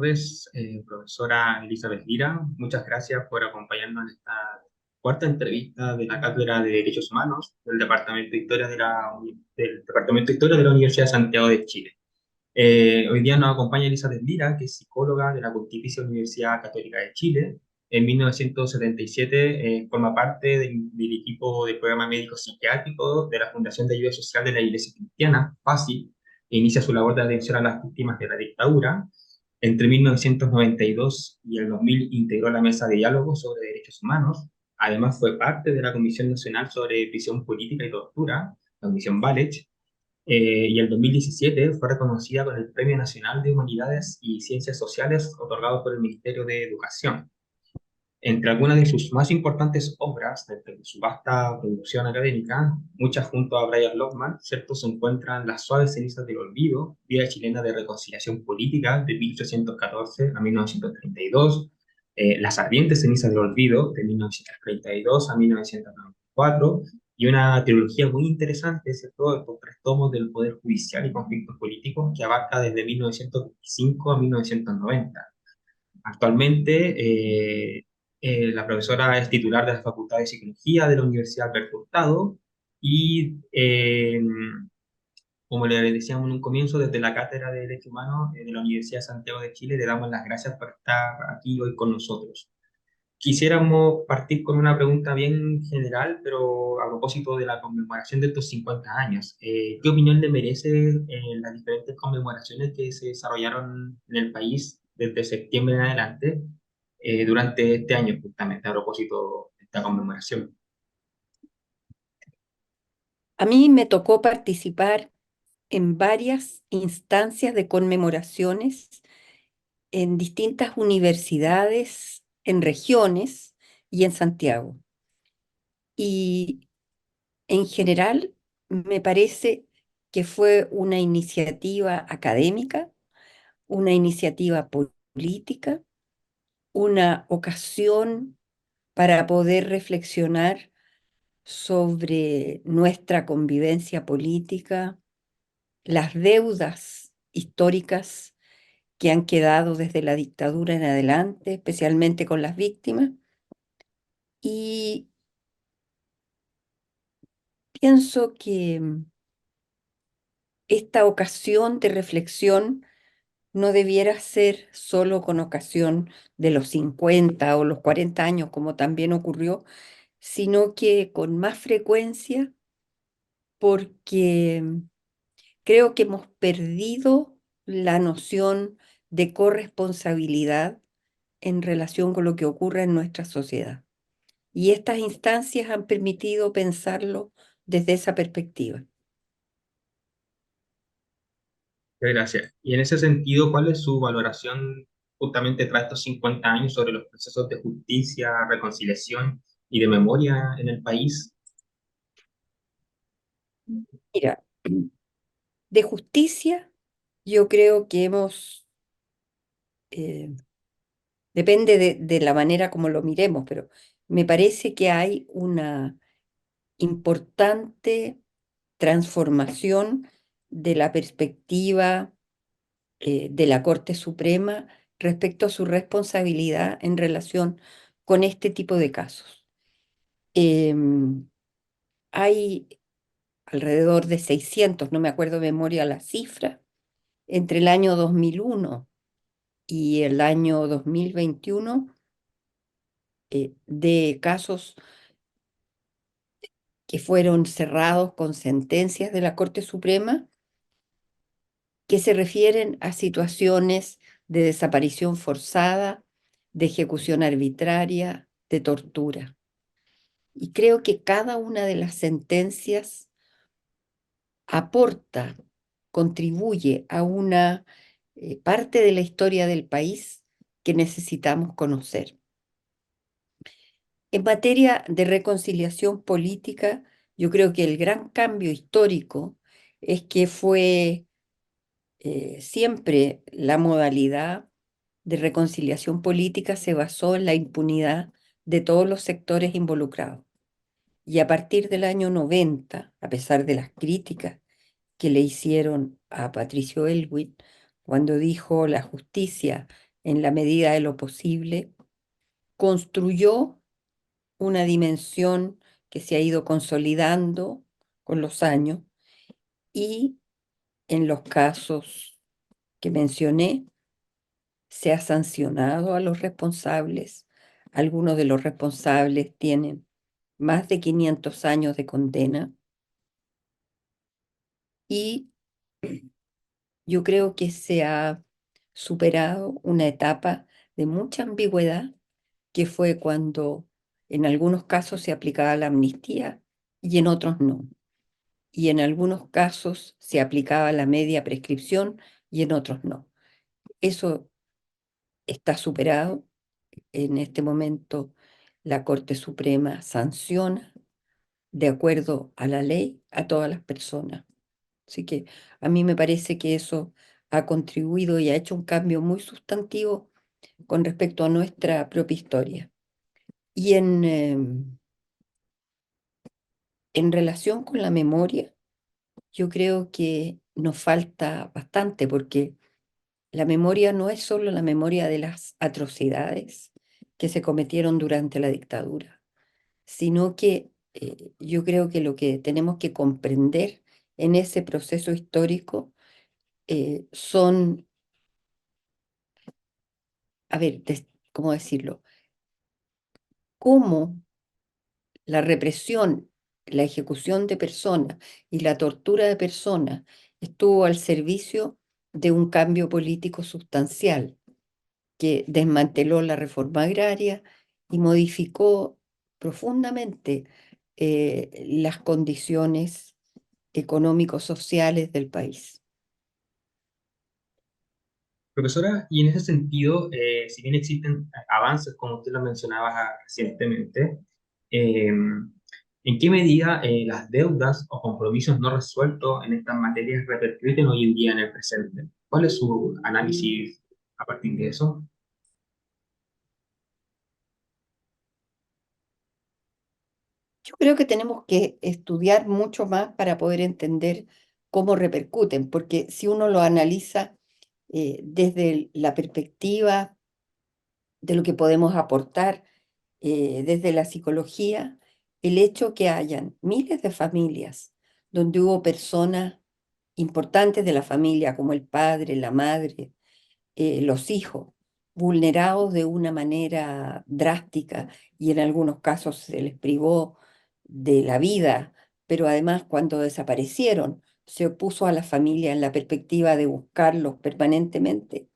tardes, profesora Elizabeth Lira. Muchas gracias por acompañarnos en esta cuarta entrevista de la Cátedra de Derechos Humanos del Departamento de Historia del Departamento de Historia de la Universidad de Santiago de Chile. Hoy día nos acompaña Elizabeth Lira, que es psicóloga de la Pontificia Universidad Católica de Chile. En 1977 forma parte del equipo de programa médico psiquiátrico de la Fundación de Ayuda Social de la Iglesia Cristiana, FASI, e inicia su labor de atención a las víctimas de la dictadura. Entre 1992 y el 2000 integró la Mesa de Diálogo sobre Derechos Humanos. Además fue parte de la Comisión Nacional sobre Prisión Política y Tortura, la Comisión Valech, y el 2017 fue reconocida con el Premio Nacional de Humanidades y Ciencias Sociales otorgado por el Ministerio de Educación. Entre algunas de sus más importantes obras, de su vasta producción académica, muchas junto a Brian Lockman, ¿cierto? Se encuentran Las suaves cenizas del olvido, Vida chilena de reconciliación política, de 1814 a 1932, Las ardientes cenizas del olvido, de 1932 a 1994, y una trilogía muy interesante, ¿cierto? Estos tres tomos del Poder Judicial y Conflictos Políticos, que abarca desde 1925 a 1990. Actualmente, la profesora es titular de la Facultad de Psicología de la Universidad Alberto Hurtado y, como le decíamos en un comienzo, desde la Cátedra de Derechos Humanos de la Universidad de Santiago de Chile le damos las gracias por estar aquí hoy con nosotros. Quisiéramos partir con una pregunta bien general, pero a propósito de la conmemoración de estos 50 años. ¿Qué opinión le merece las diferentes conmemoraciones que se desarrollaron en el país desde septiembre en adelante durante este año, justamente a propósito de esta conmemoración? A mí me tocó participar en varias instancias de conmemoraciones en distintas universidades, en regiones y en Santiago. Y en general me parece que fue una iniciativa académica, una iniciativa política, una ocasión para poder reflexionar sobre nuestra convivencia política, las deudas históricas que han quedado desde la dictadura en adelante, especialmente con las víctimas. Y pienso que esta ocasión de reflexión no debiera ser solo con ocasión de los 50 o los 40 años, como también ocurrió, sino que con más frecuencia, porque creo que hemos perdido la noción de corresponsabilidad en relación con lo que ocurre en nuestra sociedad. Y estas instancias han permitido pensarlo desde esa perspectiva. Gracias. Y en ese sentido, ¿cuál es su valoración justamente tras estos 50 años sobre los procesos de justicia, reconciliación y de memoria en el país? Mira, de justicia, yo creo que eh, depende de la manera como lo miremos, pero me parece que hay una importante transformación de la perspectiva de la Corte Suprema respecto a su responsabilidad en relación con este tipo de casos. Em, Hay alrededor de 600, no me acuerdo de memoria la cifra, entre el año 2001 y el año 2021, de casos que fueron cerrados con sentencias de la Corte Suprema que se refieren a situaciones de desaparición forzada, de ejecución arbitraria, de tortura. Y creo que cada una de las sentencias aporta, contribuye a una parte de la historia del país que necesitamos conocer. En materia de reconciliación política, yo creo que el gran cambio histórico es que fue siempre la modalidad de reconciliación política se basó en la impunidad de todos los sectores involucrados. Y a partir del año 90, a pesar de las críticas que le hicieron a Patricio Elwin, cuando dijo la justicia en la medida de lo posible, construyó una dimensión que se ha ido consolidando con los años y en los casos que mencioné se ha sancionado a los responsables. Algunos de los responsables tienen más de 500 años de condena y yo creo que se ha superado una etapa de mucha ambigüedad, que fue cuando en algunos casos se aplicaba la amnistía y en otros no. Y en algunos casos se aplicaba la media prescripción y en otros no. Eso está superado. En este momento la Corte Suprema sanciona de acuerdo a la ley a todas las personas. Así que a mí me parece que eso ha contribuido y ha hecho un cambio muy sustantivo con respecto a nuestra propia historia. Y en relación con la memoria, yo creo que nos falta bastante porque la memoria no es solo la memoria de las atrocidades que se cometieron durante la dictadura, sino que yo creo que lo que tenemos que comprender en ese proceso histórico son, a ver, ¿cómo decirlo? Cómo la represión, la ejecución de personas y la tortura de personas estuvo al servicio de un cambio político sustancial que desmanteló la reforma agraria y modificó profundamente las condiciones económicos sociales del país. Profesora, y en ese sentido, si bien existen avances, como usted lo mencionaba recientemente, ¿en qué medida las deudas o compromisos no resueltos en estas materias repercuten hoy en día en el presente? ¿Cuál es su análisis a partir de eso? Yo creo que tenemos que estudiar mucho más para poder entender cómo repercuten, porque si uno lo analiza desde la perspectiva de lo que podemos aportar desde la psicología, el hecho que hayan miles de familias donde hubo personas importantes de la familia, como el padre, la madre, los hijos, vulnerados de una manera drástica y en algunos casos se les privó de la vida, pero además cuando desaparecieron, se opuso a la familia en la perspectiva de buscarlos permanentemente.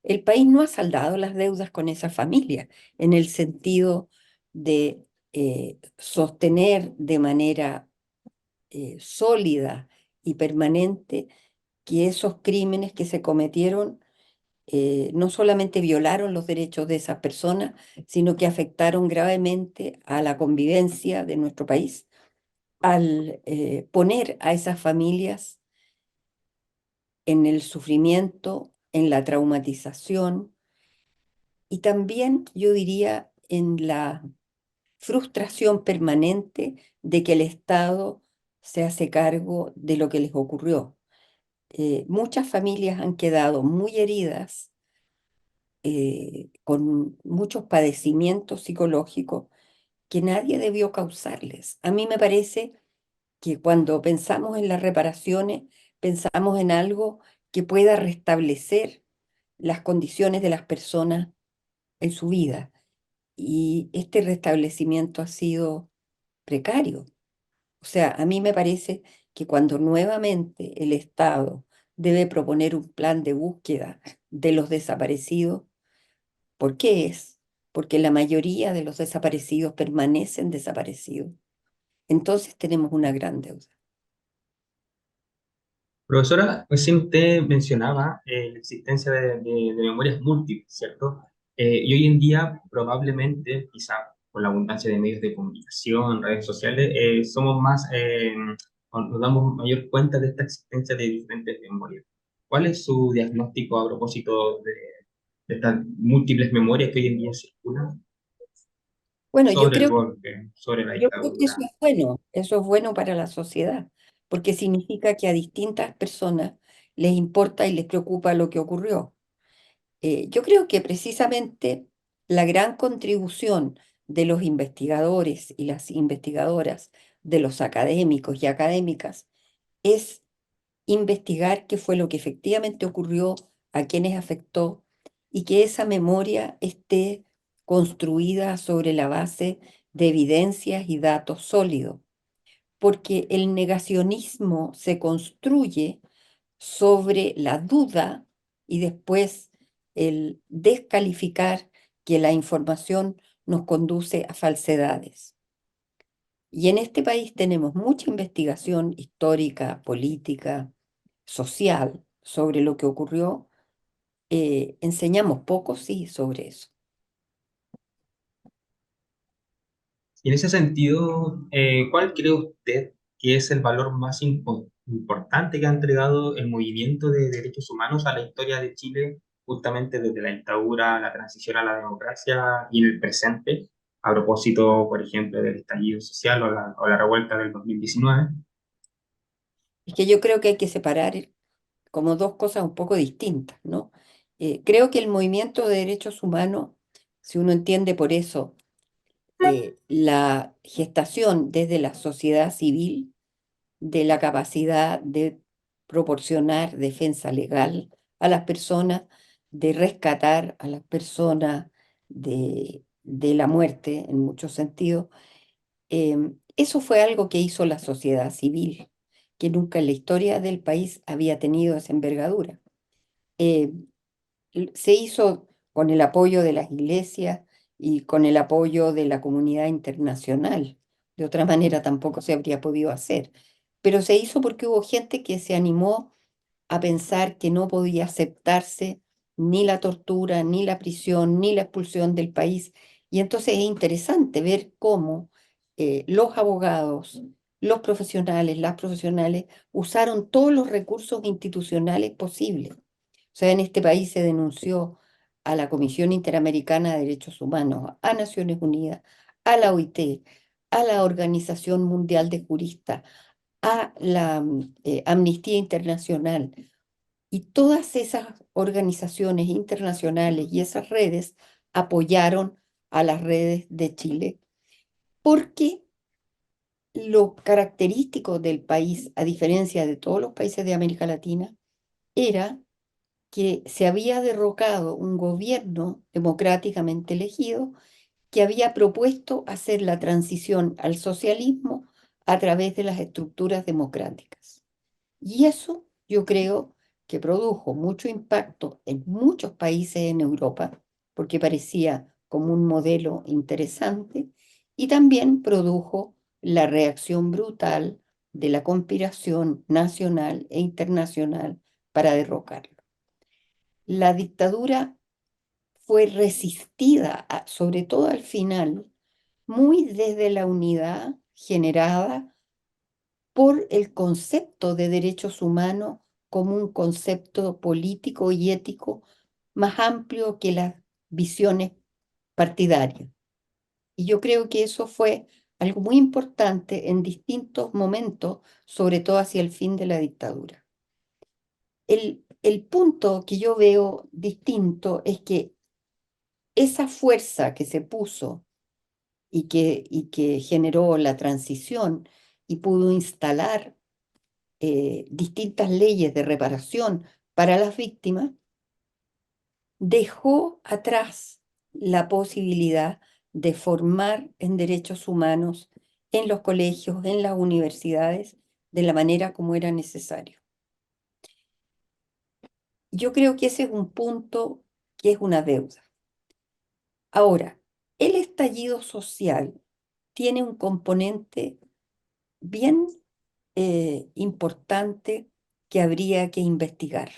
El país no ha saldado las deudas con esa familia en el sentido de sostener de manera sólida y permanente que esos crímenes que se cometieron no solamente violaron los derechos de esas personas, sino que afectaron gravemente a la convivencia de nuestro país al poner a esas familias en el sufrimiento, en la traumatización y también, yo diría, en la frustración permanente de que el Estado se hace cargo de lo que les ocurrió. Muchas familias han quedado muy heridas, con muchos padecimientos psicológicos que nadie debió causarles. A mí me parece que cuando pensamos en las reparaciones, pensamos en algo que pueda restablecer las condiciones de las personas en su vida. Y este restablecimiento ha sido precario. O sea, a mí me parece que cuando nuevamente el Estado debe proponer un plan de búsqueda de los desaparecidos, ¿por qué es? Porque la mayoría de los desaparecidos permanecen desaparecidos. Entonces tenemos una gran deuda. Profesora, recién usted mencionaba la existencia de memorias múltiples, ¿cierto? Y hoy en día, probablemente, quizá por la abundancia de medios de comunicación, redes sociales, somos más, nos damos mayor cuenta de esta existencia de diferentes memorias. ¿Cuál es su diagnóstico a propósito de estas múltiples memorias que hoy en día circulan Bueno, sobre el golpe, sobre la yo creo que dictadura? eso es bueno para la sociedad, porque significa que a distintas personas les importa y les preocupa lo que ocurrió. Yo creo que precisamente la gran contribución de los investigadores y las investigadoras, de los académicos y académicas, es investigar qué fue lo que efectivamente ocurrió, a quienes afectó, y que esa memoria esté construida sobre la base de evidencias y datos sólidos, porque el negacionismo se construye sobre la duda y después el descalificar que la información nos conduce a falsedades. Y en este país tenemos mucha investigación histórica, política, social sobre lo que ocurrió. Enseñamos poco, sí, sobre eso. Y en ese sentido, ¿cuál cree usted que es el valor más importante que ha entregado el movimiento de derechos humanos a la historia de Chile, justamente desde la dictadura, la transición a la democracia y en el presente, a propósito, por ejemplo, del estallido social o la revuelta del 2019? Es que yo creo que hay que separar como dos cosas un poco distintas, ¿no? Creo que el movimiento de derechos humanos, si uno entiende por eso la gestación desde la sociedad civil, de la capacidad de proporcionar defensa legal a las personas, de rescatar a las personas de la muerte en muchos sentidos. Eso fue algo que hizo la sociedad civil, que nunca en la historia del país había tenido esa envergadura. Eh, Se hizo con el apoyo de las iglesias y con el apoyo de la comunidad internacional. De otra manera tampoco se habría podido hacer. Pero se hizo porque hubo gente que se animó a pensar que no podía aceptarse ni la tortura, ni la prisión, ni la expulsión del país. Y entonces es interesante ver cómo los abogados, los profesionales, las profesionales usaron todos los recursos institucionales posibles. O sea, en este país se denunció a la Comisión Interamericana de Derechos Humanos, a Naciones Unidas, a la OIT, a la Organización Mundial de Juristas, a la Amnistía Internacional. Y todas esas organizaciones internacionales y esas redes apoyaron a las redes de Chile, porque lo característico del país, a diferencia de todos los países de América Latina, era que se había derrocado un gobierno democráticamente elegido que había propuesto hacer la transición al socialismo a través de las estructuras democráticas. Y eso yo creo que produjo mucho impacto en muchos países en Europa, porque parecía como un modelo interesante, y también produjo la reacción brutal de la conspiración nacional e internacional para derrocarlo. La dictadura fue resistida, sobre todo al final, muy desde la unidad generada por el concepto de derechos humanos como un concepto político y ético más amplio que las visiones partidarias. Y yo creo que eso fue algo muy importante en distintos momentos, sobre todo hacia el fin de la dictadura. El punto que yo veo distinto es que esa fuerza que se puso y que generó la transición y pudo instalar distintas leyes de reparación para las víctimas, dejó atrás la posibilidad de formar en derechos humanos en los colegios, en las universidades, de la manera como era necesario. Yo creo que ese es un punto que es una deuda. Ahora, el estallido social tiene un componente bien importante que habría que investigar.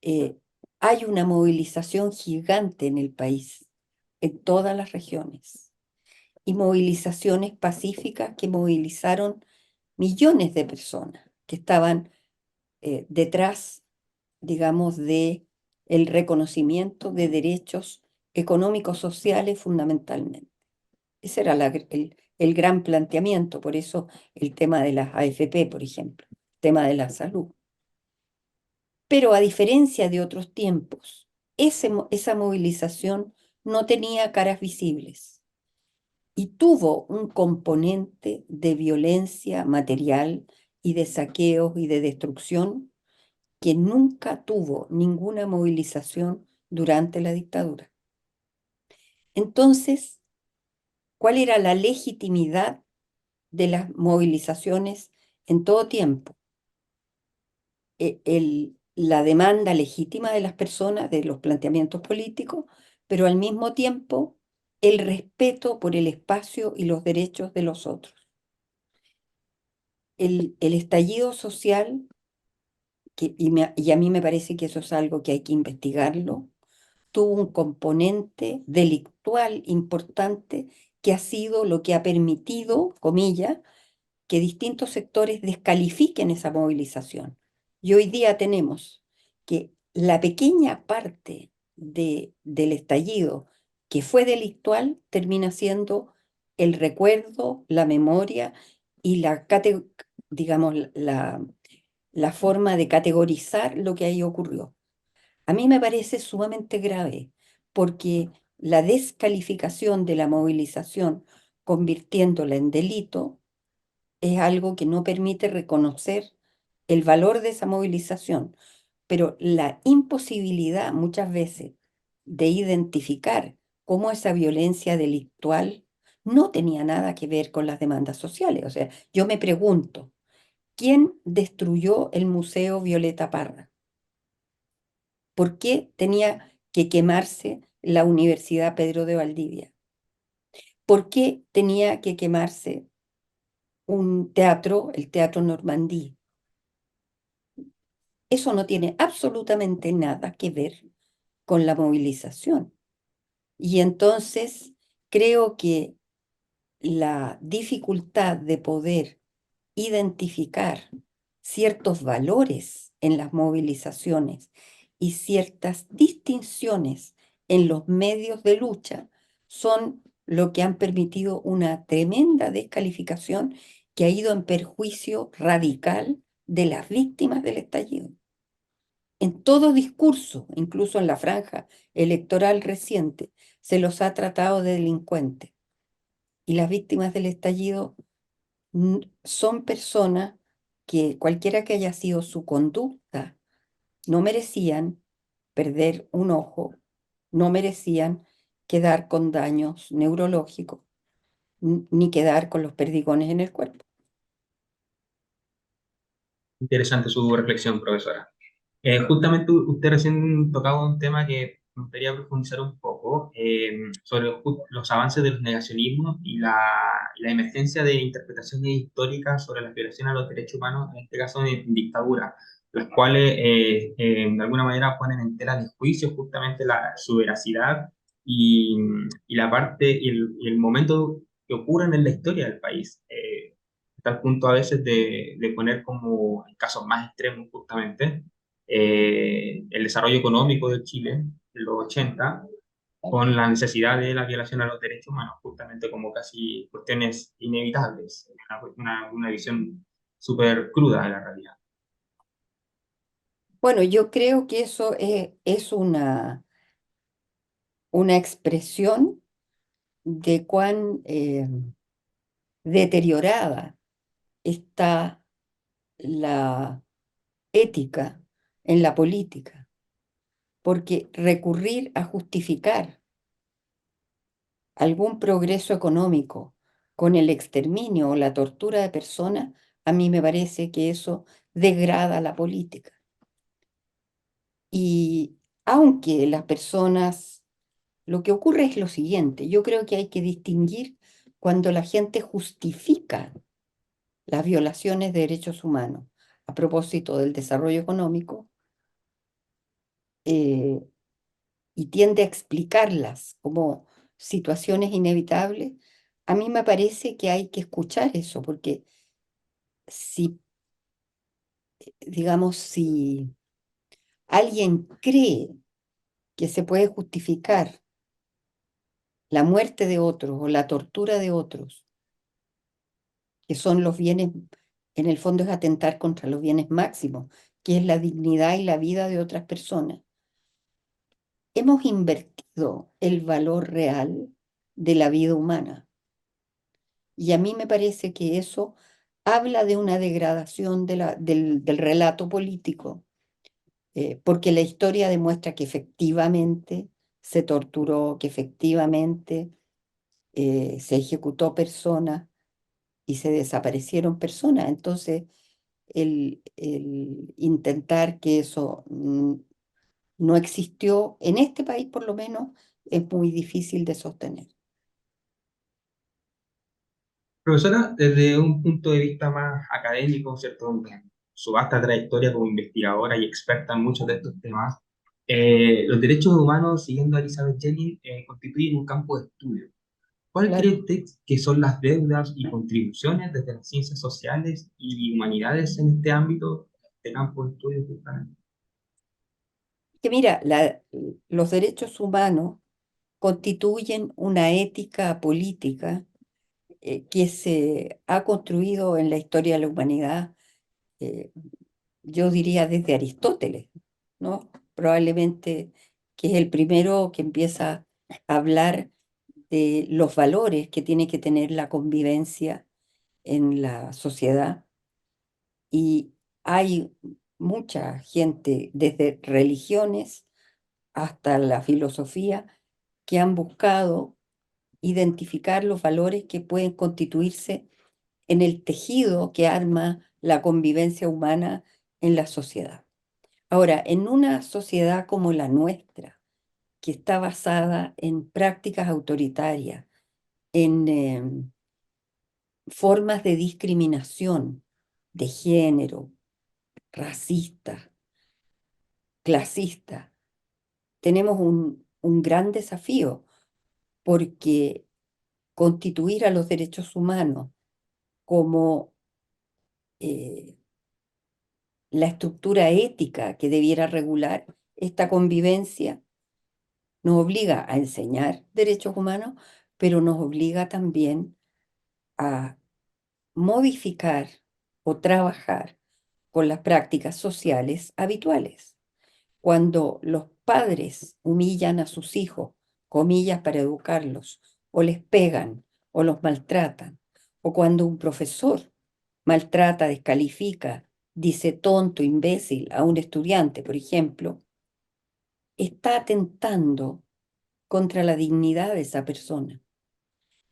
eh, Hay una movilización gigante en el país, en todas las regiones, y movilizaciones pacíficas que movilizaron millones de personas que estaban detrás, digamos, de el reconocimiento de derechos económicos, sociales fundamentalmente. Ese era el gran planteamiento, por eso el tema de las AFP, por ejemplo, el tema de la salud. Pero a diferencia de otros tiempos, esa movilización no tenía caras visibles y tuvo un componente de violencia material y de saqueos y de destrucción que nunca tuvo ninguna movilización durante la dictadura. Entonces, ¿cuál era la legitimidad de las movilizaciones en todo tiempo? La demanda legítima de las personas, de los planteamientos políticos, pero al mismo tiempo el respeto por el espacio y los derechos de los otros. El estallido social, y a mí me parece que eso es algo que hay que investigarlo, tuvo un componente delictual importante que ha sido lo que ha permitido, comillas, que distintos sectores descalifiquen esa movilización. Y hoy día tenemos que la pequeña parte del estallido que fue delictual termina siendo el recuerdo, la memoria y digamos, la forma de categorizar lo que ahí ocurrió. A mí me parece sumamente grave porque la descalificación de la movilización, convirtiéndola en delito, es algo que no permite reconocer el valor de esa movilización, pero la imposibilidad muchas veces de identificar cómo esa violencia delictual no tenía nada que ver con las demandas sociales. O sea, yo me pregunto, ¿quién destruyó el Museo Violeta Parra? ¿Por qué tenía que quemarse la Universidad Pedro de Valdivia? ¿Por qué tenía que quemarse un teatro, el Teatro Normandí? Eso no tiene absolutamente nada que ver con la movilización. Y entonces creo que la dificultad de poder identificar ciertos valores en las movilizaciones y ciertas distinciones en los medios de lucha son lo que han permitido una tremenda descalificación que ha ido en perjuicio radical de las víctimas del estallido. En todo discurso, incluso en la franja electoral reciente, se los ha tratado de delincuentes. Y las víctimas del estallido son personas que cualquiera que haya sido su conducta, no merecían perder un ojo, no merecían quedar con daños neurológicos, ni quedar con los perdigones en el cuerpo. Interesante su reflexión, profesora. Justamente usted recién tocaba un tema que me gustaría profundizar un poco sobre los avances de los negacionismos y la emergencia de interpretaciones históricas sobre las violaciones a los derechos humanos, en este caso en dictadura, las cuales de alguna manera ponen en tela de juicio justamente su veracidad y, y la parte y el momento que ocurren en la historia del país. Hasta el punto a veces de poner como en casos más extremos justamente el desarrollo económico de Chile en los 80 con la necesidad de la violación a los derechos humanos, justamente como casi cuestiones inevitables, una visión súper cruda de la realidad. Bueno, yo creo que eso es una expresión de cuán deteriorada está la ética en la política, porque recurrir a justificar algún progreso económico con el exterminio o la tortura de personas, a mí me parece que eso degrada la política. Y aunque las personas, lo que ocurre es lo siguiente, yo creo que hay que distinguir cuando la gente justifica las violaciones de derechos humanos a propósito del desarrollo económico, eh, y tiende a explicarlas como situaciones inevitables. A mí me parece que hay que escuchar eso, porque si, digamos, si alguien cree que se puede justificar la muerte de otros o la tortura de otros, que son los bienes, en el fondo es atentar contra los bienes máximos que es la dignidad y la vida de otras personas, hemos invertido el valor real de la vida humana. Y a mí me parece que eso habla de una degradación del relato político, porque la historia demuestra que efectivamente se torturó, que efectivamente se ejecutó personas y se desaparecieron personas. Entonces, el intentar que eso no existió, en este país por lo menos, es muy difícil de sostener. Profesora, desde un punto de vista más académico, ¿cierto? Donde su vasta trayectoria como investigadora y experta en muchos de estos temas, los derechos humanos, siguiendo a Elizabeth Jennings, constituyen un campo de estudio. ¿Cuál Claro. cree usted que son las deudas y contribuciones desde las ciencias sociales y humanidades en este ámbito, este campo de estudio justamente? Que mira, los derechos humanos constituyen una ética política que se ha construido en la historia de la humanidad, eh, yo diría desde Aristóteles, ¿no? Probablemente que es el primero que empieza a hablar de los valores que tiene que tener la convivencia en la sociedad. Y hay mucha gente, desde religiones hasta la filosofía, que han buscado identificar los valores que pueden constituirse en el tejido que arma la convivencia humana en la sociedad. Ahora, en una sociedad como la nuestra, que está basada en prácticas autoritarias, en formas de discriminación de género, racista, clasista, tenemos un gran desafío porque constituir a los derechos humanos como eh, la estructura ética que debiera regular esta convivencia nos obliga a enseñar derechos humanos, pero nos obliga también a modificar o trabajar con las prácticas sociales habituales. Cuando los padres humillan a sus hijos, comillas, para educarlos, o les pegan, o los maltratan, o cuando un profesor maltrata, descalifica, dice tonto, imbécil a un estudiante, por ejemplo, está atentando contra la dignidad de esa persona.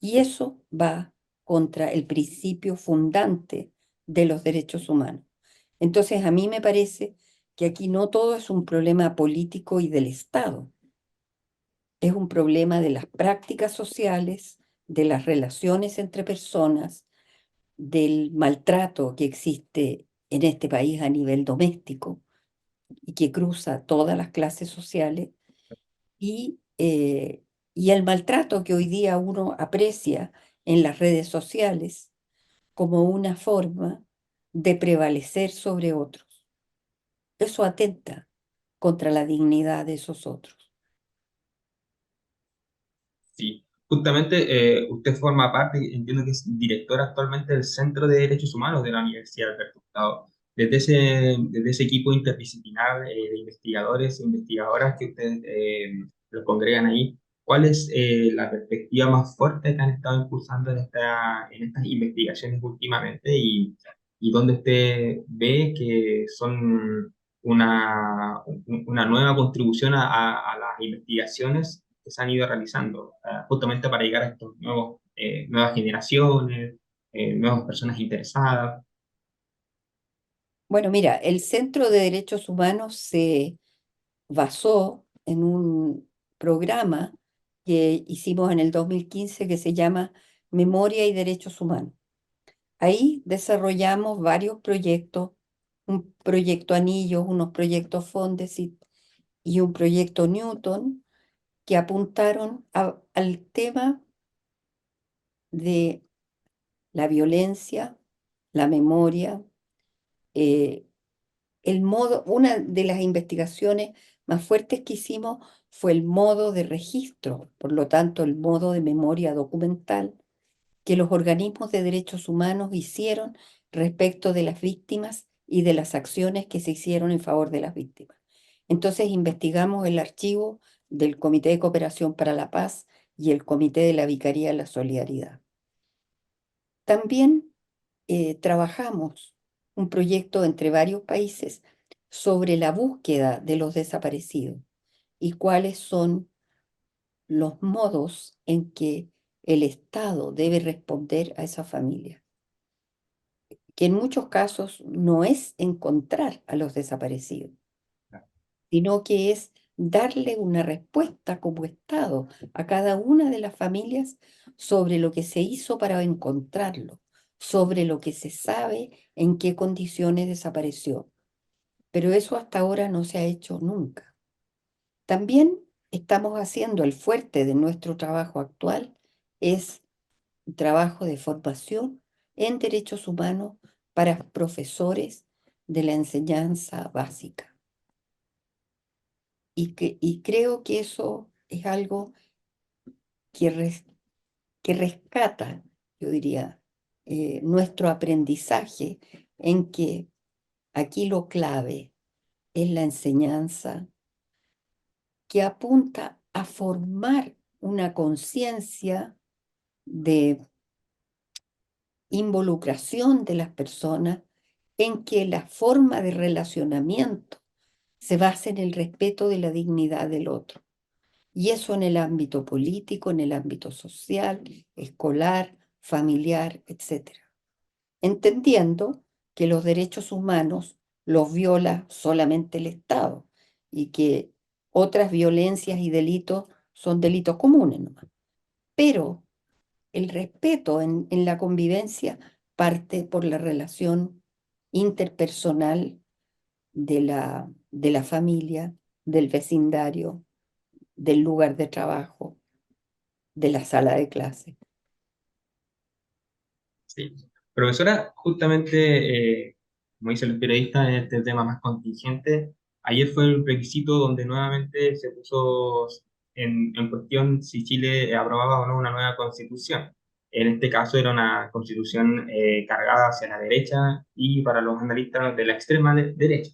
Y eso va contra el principio fundante de los derechos humanos. Entonces, a mí me parece que aquí no todo es un problema político y del Estado, es un problema de las prácticas sociales, de las relaciones entre personas, del maltrato que existe en este país a nivel doméstico y que cruza todas las clases sociales y el maltrato que hoy día uno aprecia en las redes sociales como una forma de prevalecer sobre otros. Eso atenta contra la dignidad de esos otros. Sí, justamente usted forma parte, entiendo que es directora actualmente del Centro de Derechos Humanos de la Universidad de Alberto Hurtado. Desde ese equipo interdisciplinar de investigadores e investigadoras que ustedes los congregan ahí, ¿cuál es la perspectiva más fuerte que han estado impulsando en estas investigaciones últimamente y dónde usted ve que son una nueva contribución a las investigaciones que se han ido realizando, justamente para llegar a estos nuevas generaciones, nuevas personas interesadas? Bueno, mira, el Centro de Derechos Humanos se basó en un programa que hicimos en el 2015 que se llama Memoria y Derechos Humanos. Ahí desarrollamos varios proyectos, un proyecto Anillos, unos proyectos Fondesit y un proyecto Newton, que apuntaron al tema de la violencia, la memoria, eh, una de las investigaciones más fuertes que hicimos fue el modo de registro, por lo tanto, el modo de memoria documental que los organismos de derechos humanos hicieron respecto de las víctimas y de las acciones que se hicieron en favor de las víctimas. Entonces investigamos el archivo del Comité de Cooperación para la Paz y el Comité de la Vicaría de la Solidaridad. También trabajamos un proyecto entre varios países sobre la búsqueda de los desaparecidos y cuáles son los modos en que el Estado debe responder a esa familia, que en muchos casos no es encontrar a los desaparecidos, sino que es darle una respuesta como Estado a cada una de las familias sobre lo que se hizo para encontrarlo, sobre lo que se sabe en qué condiciones desapareció. Pero eso hasta ahora no se ha hecho nunca. También estamos haciendo el fuerte de nuestro trabajo actual, es un trabajo de formación en derechos humanos para profesores de la enseñanza básica. Y creo que eso es algo que, que rescata, yo diría, nuestro aprendizaje en que aquí lo clave es la enseñanza que apunta a formar una conciencia de involucración de las personas en que la forma de relacionamiento se basa en el respeto de la dignidad del otro. Y eso en el ámbito político, en el ámbito social, escolar, familiar, etcétera. Entendiendo que los derechos humanos los viola solamente el Estado y que otras violencias y delitos son delitos comunes nomás. Pero el respeto en la convivencia parte por la relación interpersonal de la familia, del vecindario, del lugar de trabajo, de la sala de clase. Sí. Profesora, justamente, como dicen los periodistas, en este tema más contingente, ayer fue el requisito donde nuevamente se puso en cuestión si Chile aprobaba o no una nueva constitución. En este caso era una constitución cargada hacia la derecha y para los analistas de la extrema derecha.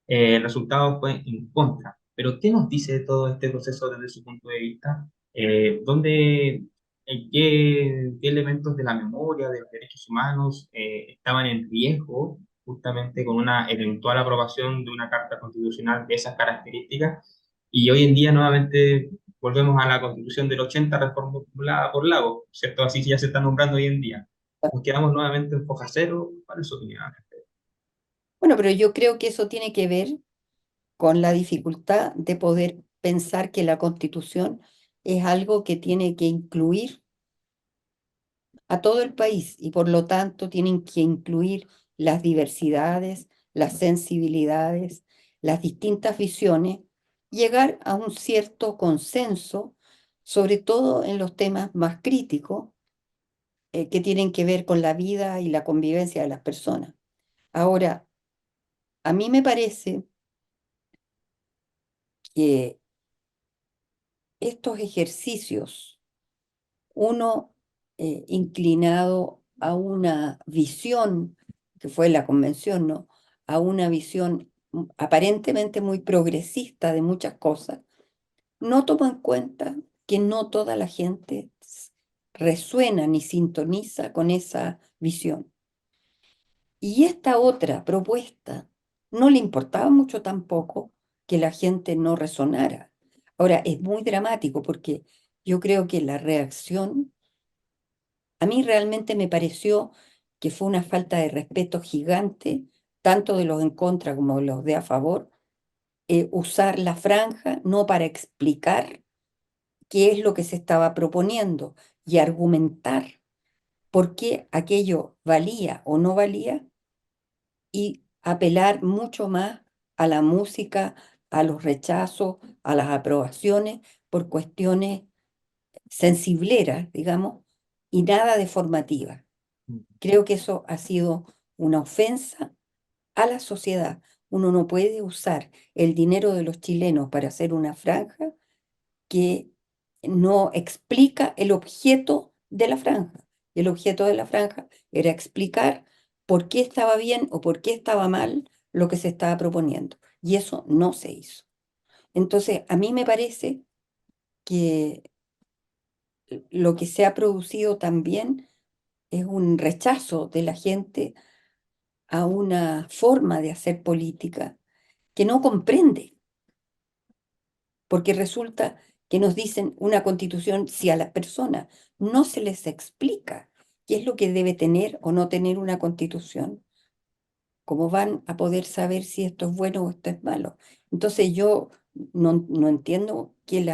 El resultado fue en contra. Pero, ¿qué nos dice todo este proceso desde su punto de vista? ¿Qué elementos de la memoria, de los derechos humanos estaban en riesgo justamente con una eventual aprobación de una carta constitucional de esas características? Y hoy en día nuevamente volvemos a la constitución del 80 reformulada por Lago, ¿cierto? Así ya se está nombrando hoy en día. Nos quedamos nuevamente en foja cero. ¿Cuál es su opinión? Bueno, pero yo creo que eso tiene que ver con la dificultad de poder pensar que la Constitución es algo que tiene que incluir a todo el país y por lo tanto tienen que incluir las diversidades, las sensibilidades, las distintas visiones, llegar a un cierto consenso, sobre todo en los temas más críticos que tienen que ver con la vida y la convivencia de las personas. Ahora, a mí me parece que estos ejercicios, uno inclinado a una visión, que fue la convención, ¿no? A una visión aparentemente muy progresista de muchas cosas, no toma en cuenta que no toda la gente resuena ni sintoniza con esa visión. Y esta otra propuesta no le importaba mucho tampoco que la gente no resonara. Ahora, es muy dramático porque yo creo que la reacción, a mí realmente me pareció que fue una falta de respeto gigante, tanto de los en contra como de los de a favor, usar la franja no para explicar qué es lo que se estaba proponiendo y argumentar por qué aquello valía o no valía, y apelar mucho más a la música, a los rechazos, a las aprobaciones por cuestiones sensibleras, digamos, y nada de formativa. Creo que eso ha sido una ofensa a la sociedad. Uno no puede usar el dinero de los chilenos para hacer una franja que no explica el objeto de la franja. El objeto de la franja era explicar por qué estaba bien o por qué estaba mal lo que se estaba proponiendo. Y eso no se hizo. Entonces, a mí me parece que lo que se ha producido también es un rechazo de la gente a una forma de hacer política que no comprende, porque resulta que nos dicen una constitución si a las personas no se les explica qué es lo que debe tener o no tener una constitución. ¿Cómo van a poder saber si esto es bueno o esto es malo? Entonces yo no entiendo que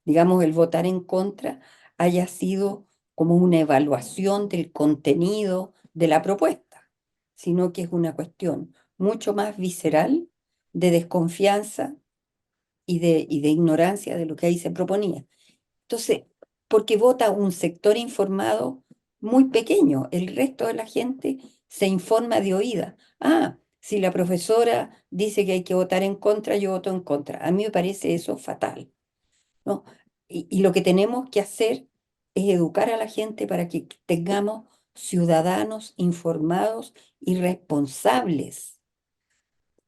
digamos, el votar en contra haya sido como una evaluación del contenido de la propuesta, sino que es una cuestión mucho más visceral de desconfianza y de ignorancia de lo que ahí se proponía. Entonces, porque vota un sector informado muy pequeño, el resto de la gente se informa de oída. Ah, si la profesora dice que hay que votar en contra, yo voto en contra. A mí me parece eso fatal, ¿no? Y lo que tenemos que hacer es educar a la gente para que tengamos ciudadanos informados y responsables,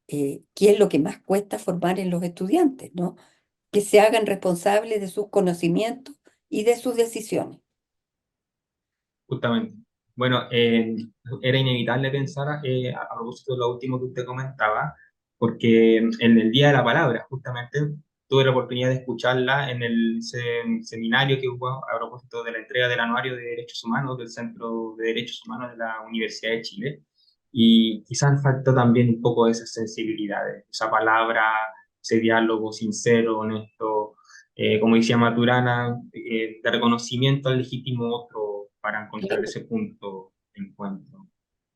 que es lo que más cuesta formar en los estudiantes, ¿no? Que se hagan responsables de sus conocimientos y de sus decisiones. Justamente. Bueno, era inevitable pensar a propósito de lo último que usted comentaba, porque en el Día de la Palabra, justamente, tuve la oportunidad de escucharla en el seminario que hubo a propósito de la entrega del Anuario de Derechos Humanos del Centro de Derechos Humanos de la Universidad de Chile. Y quizás faltó también un poco de esas sensibilidades, esa palabra, ese diálogo sincero, honesto, como decía Maturana, de reconocimiento al legítimo otro para encontrar Claro, ese punto de encuentro,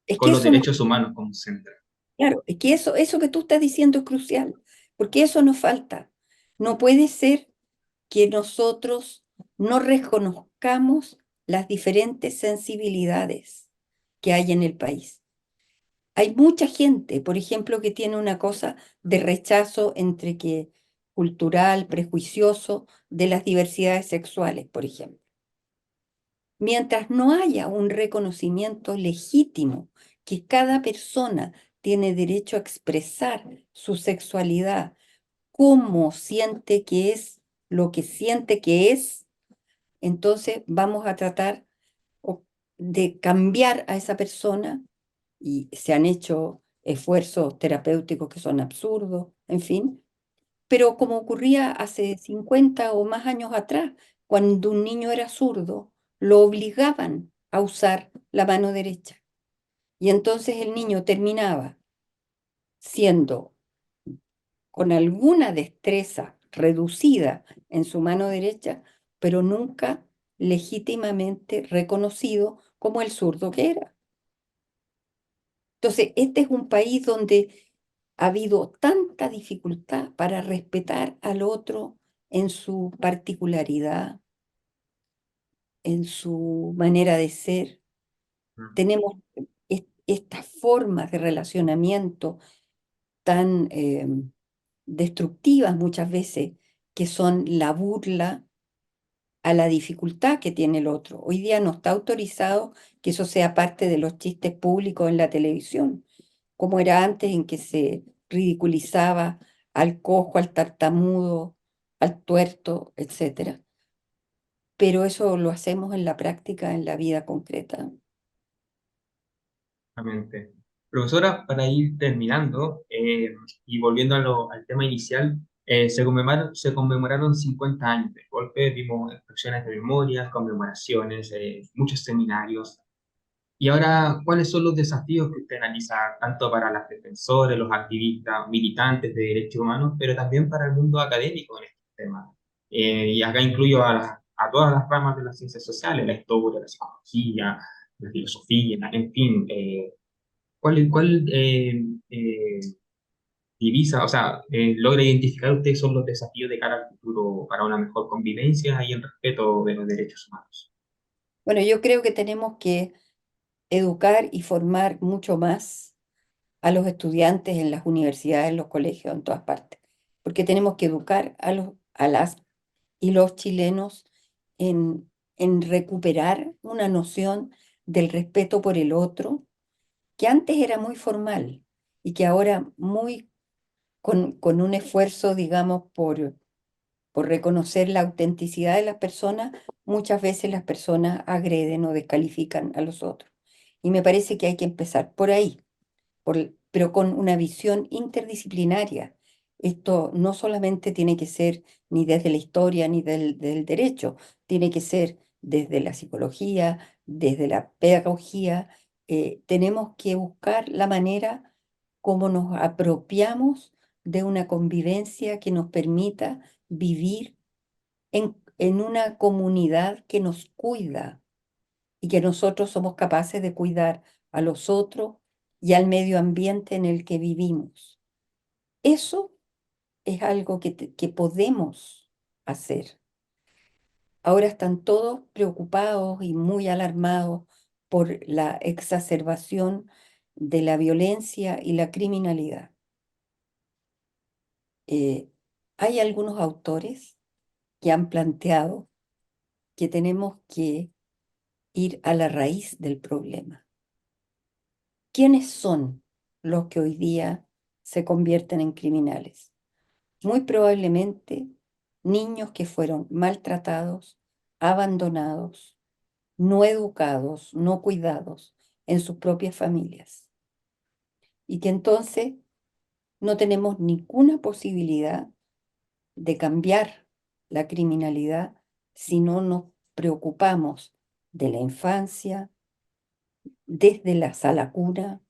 es con que los eso no, derechos humanos como centro. claro, es que eso que tú estás diciendo es crucial, porque eso nos falta. No puede ser que nosotros no reconozcamos las diferentes sensibilidades que hay en el país. Hay mucha gente, por ejemplo, que tiene una cosa de rechazo entre que cultural, prejuicioso de las diversidades sexuales, por ejemplo. Mientras no haya un reconocimiento legítimo que cada persona tiene derecho a expresar su sexualidad, cómo siente que es, lo que siente que es, entonces vamos a tratar de cambiar a esa persona y se han hecho esfuerzos terapéuticos que son absurdos, en fin, pero como ocurría hace 50 o más años atrás, cuando un niño era zurdo, lo obligaban a usar la mano derecha. Y entonces el niño terminaba siendo con alguna destreza reducida en su mano derecha, pero nunca legítimamente reconocido como el zurdo que era. Entonces, este es un país donde ha habido tanta dificultad para respetar al otro en su particularidad, en su manera de ser. Tenemos estas formas de relacionamiento tan destructivas muchas veces, que son la burla a la dificultad que tiene el otro. Hoy día no está autorizado que eso sea parte de los chistes públicos en la televisión, como era antes en que se ridiculizaba al cojo, al tartamudo, al tuerto, etcétera. Pero eso lo hacemos en la práctica, en la vida concreta. Exactamente. Profesora, para ir terminando y volviendo al tema inicial, se conmemoraron 50 años del golpe, vimos expresiones de memoria, conmemoraciones, muchos seminarios. Y ahora, ¿cuáles son los desafíos que usted analiza tanto para las defensores, los activistas, militantes de derechos humanos, pero también para el mundo académico en este tema? Y acá incluyo a todas las ramas de las ciencias sociales, la historia, la psicología, la filosofía, en fin. ¿Cuál divisa, o sea, logra identificar usted son los desafíos de cara al futuro para una mejor convivencia y el respeto de los derechos humanos? Bueno, yo creo que tenemos que educar y formar mucho más a los estudiantes en las universidades, en los colegios, en todas partes, porque tenemos que educar a las y los chilenos en recuperar una noción del respeto por el otro, que antes era muy formal y que ahora muy con un esfuerzo, digamos, por reconocer la autenticidad de las personas, muchas veces las personas agreden o descalifican a los otros. Y me parece que hay que empezar por ahí, pero con una visión interdisciplinaria. Esto no solamente tiene que ser ni desde la historia ni del derecho, tiene que ser desde la psicología, desde la pedagogía. Tenemos que buscar la manera como nos apropiamos de una convivencia que nos permita vivir en una comunidad que nos cuida y que nosotros somos capaces de cuidar a los otros y al medio ambiente en el que vivimos. Eso es algo que podemos hacer. Ahora están todos preocupados y muy alarmados por la exacerbación de la violencia y la criminalidad. Eh, Hay algunos autores que han planteado que tenemos que ir a la raíz del problema. ¿Quiénes son los que hoy día se convierten en criminales? Muy probablemente niños que fueron maltratados, abandonados, no educados, no cuidados en sus propias familias. Y que entonces no tenemos ninguna posibilidad de cambiar la criminalidad si no nos preocupamos de la infancia, desde la sala cuna,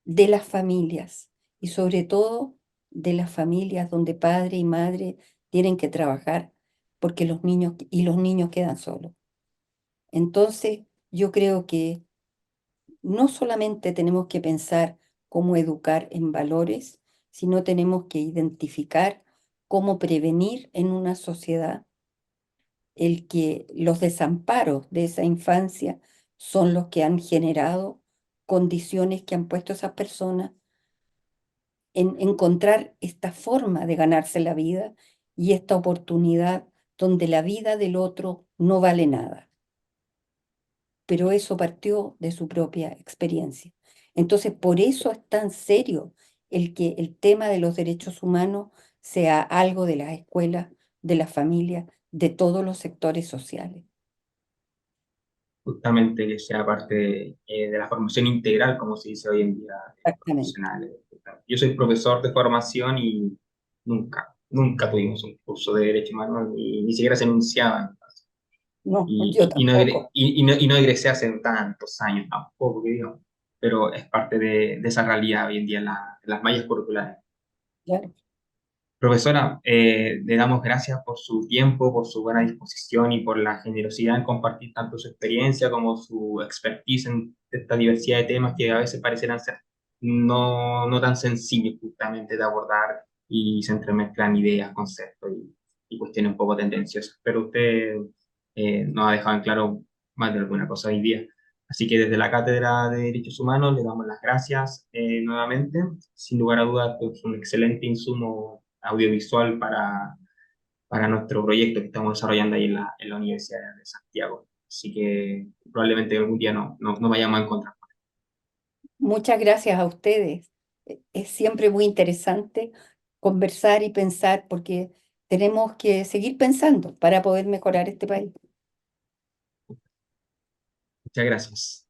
de las familias y sobre todo de las familias donde padre y madre tienen que trabajar porque los niños quedan solos. Entonces, yo creo que no solamente tenemos que pensar cómo educar en valores, sino tenemos que identificar cómo prevenir en una sociedad el que los desamparos de esa infancia son los que han generado condiciones que han puesto a esas personas en encontrar esta forma de ganarse la vida y esta oportunidad donde la vida del otro no vale nada. Pero eso partió de su propia experiencia. Entonces, por eso es tan serio el que el tema de los derechos humanos sea algo de las escuelas, de las familias, de todos los sectores sociales. Justamente que sea parte de la formación integral, como se dice hoy en día, de los Exactamente. profesionales. Yo soy profesor de formación y nunca tuvimos un curso de Derecho Humano, ni siquiera se enunciaban. No, yo tampoco. Y no egresé hace tantos años tampoco, que digo, pero es parte de esa realidad hoy en día en las mallas curriculares. Claro. Profesora, le damos gracias por su tiempo, por su buena disposición y por la generosidad en compartir tanto su experiencia como su expertise en esta diversidad de temas que a veces parecieran ser no tan sencillos justamente de abordar y se entremezclan ideas, conceptos y cuestiones un poco tendenciosas. Pero usted nos ha dejado en claro más de alguna cosa hoy día. Así que desde la Cátedra de Derechos Humanos le damos las gracias nuevamente. Sin lugar a dudas, es un excelente insumo audiovisual para nuestro proyecto que estamos desarrollando ahí en la Universidad de Santiago. Así que probablemente algún día no vayamos a encontrar. Muchas gracias a ustedes. Es siempre muy interesante conversar y pensar porque tenemos que seguir pensando para poder mejorar este país. Muchas gracias.